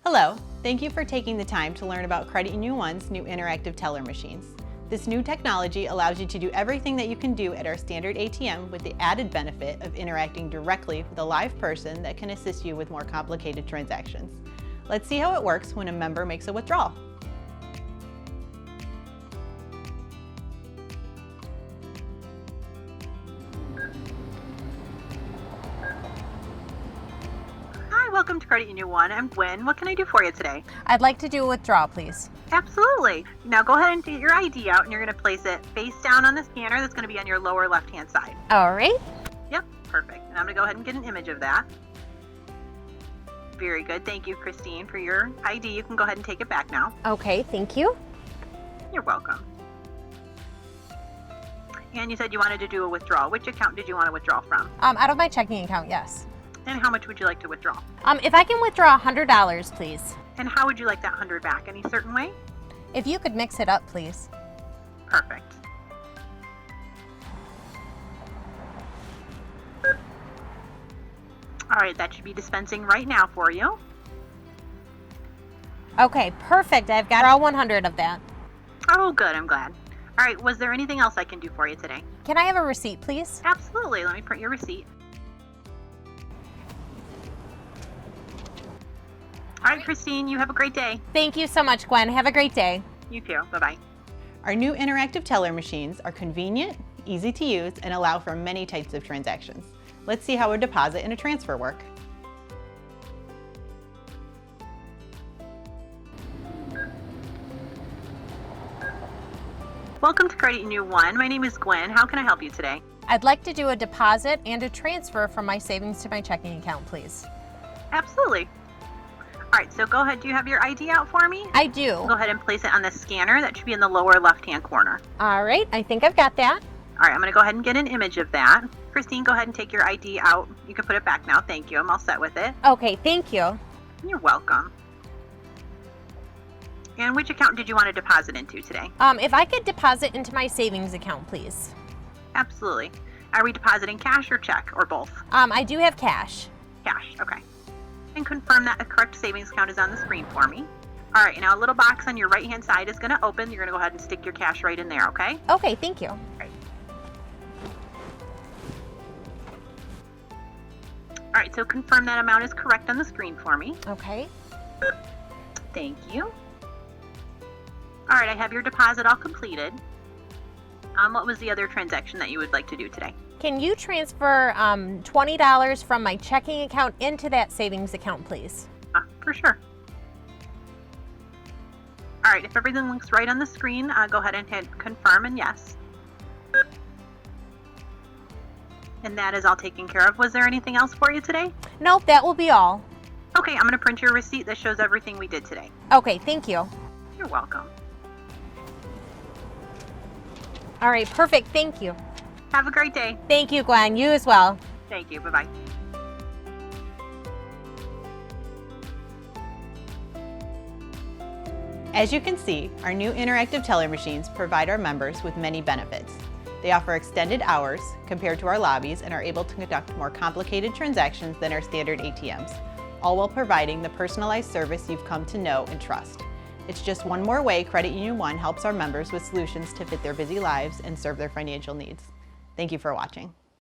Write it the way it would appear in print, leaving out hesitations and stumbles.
Hello, thank you for taking the time to learn about Credit Union One's new interactive teller machines. This new technology allows you to do everything that you can do at our standard ATM with the added benefit of interacting directly with a live person that can assist you with more complicated transactions. Let's see how it works when a member makes a withdrawal. Welcome to Credit Union One. I'm Gwen. What can I do for you today? I'd like to do a withdrawal, please. Absolutely. Now go ahead and get your ID out and you're going to place it face down on the scanner that's going to be on your lower left-hand side. All right. Yep, perfect. And I'm going to go ahead and get an image of that. Very good. Thank you, Christine, for your ID. You can go ahead and take it back now. Okay, thank you. You're welcome. And you said you wanted to do a withdrawal. Which account did you want to withdraw from? Out of my checking account, yes. And how much would you like to withdraw? If I can withdraw $100, please. And how would you like that 100 back? Any certain way? If you could mix it up, please. Perfect. All right, that should be dispensing right now for you. Okay, perfect. I've got all 100 of that. Oh, good. I'm glad. All right, was there anything else I can do for you today? Can I have a receipt, please? Absolutely. Let me print your receipt. All right, Christine, you have a great day. Thank you so much, Gwen. Have a great day. You too. Bye-bye. Our new interactive teller machines are convenient, easy to use, and allow for many types of transactions. Let's see how a deposit and a transfer work. Welcome to Credit Union One. My name is Gwen. How can I help you today? I'd like to do a deposit and a transfer from my savings to my checking account, please. Absolutely. All right, so go ahead. Do you have your ID out for me? I do. Go ahead and place it on the scanner. That should be in the lower left-hand corner. All right, I think I've got that. All right, I'm going to go ahead and get an image of that. Christine, go ahead and take your ID out. You can put it back now. Thank you. I'm all set with it. Okay, thank you. You're welcome. And which account did you want to deposit into today? If I could deposit into my savings account, please. Absolutely. Are we depositing cash or check or both? I do have cash. Cash, okay. And confirm that a correct savings account is on the screen for me. All right, now a little box on your right-hand side is going to open. You're going to go ahead and stick your cash right in there, okay? Okay, thank you. All right. All right, so confirm that amount is correct on the screen for me. Okay. Thank you. All right, I have your deposit all completed. What was the other transaction that you would like to do today? Can you transfer $20 from my checking account into that savings account, please? For sure. All right, if everything looks right on the screen, go ahead and hit confirm and yes. And that is all taken care of. Was there anything else for you today? Nope, that will be all. Okay, I'm going to print your receipt that shows everything we did today. Okay, thank you. You're welcome. All right, perfect. Thank you. Have a great day. Thank you, Gwen. You as well. Thank you. Bye-bye. As you can see, our new interactive teller machines provide our members with many benefits. They offer extended hours compared to our lobbies and are able to conduct more complicated transactions than our standard ATMs, all while providing the personalized service you've come to know and trust. It's just one more way Credit Union One helps our members with solutions to fit their busy lives and serve their financial needs. Thank you for watching.